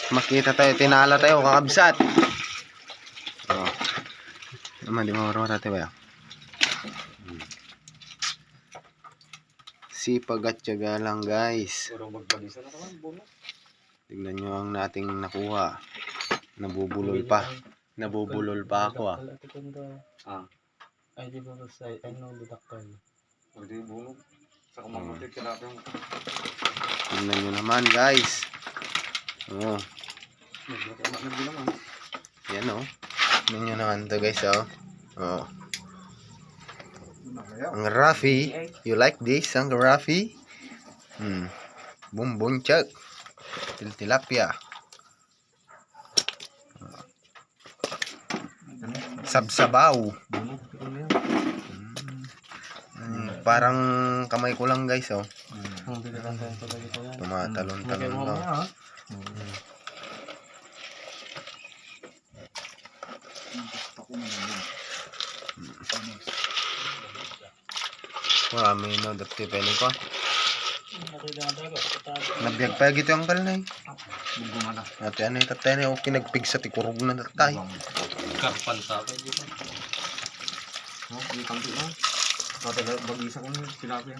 Makita tayo, tinala tayo, kakabsat. Oh. Naman, di mawara tayo ba? Sipag at tiyaga lang guys. Tignan nyo ang nating nakuha. Nabubulol pa. Nabubulol pa ako ah. Ay, di ba sa ano, didaktal. Pwede bulog. Sa kamamutik, tilapia mo. Tignan nyo naman guys. Oh. Yan oh. Tignan nyo naman ito guys oh. Oh. Ang Rafi. You like this? Ang Rafi? Bumbunchak. Tilapia. Sabsabaw. Parang kamay ko lang guys oh. Tumatalon-talon lang. Marami no, dati pwede pa. Nabiyag pa gito ang kalnay. Ate ano yung tatay na okay nagpig sa tikurog na tatay. Karpan sa akin dito. Di kampi na. Tatay bagisa ko ng tilapia.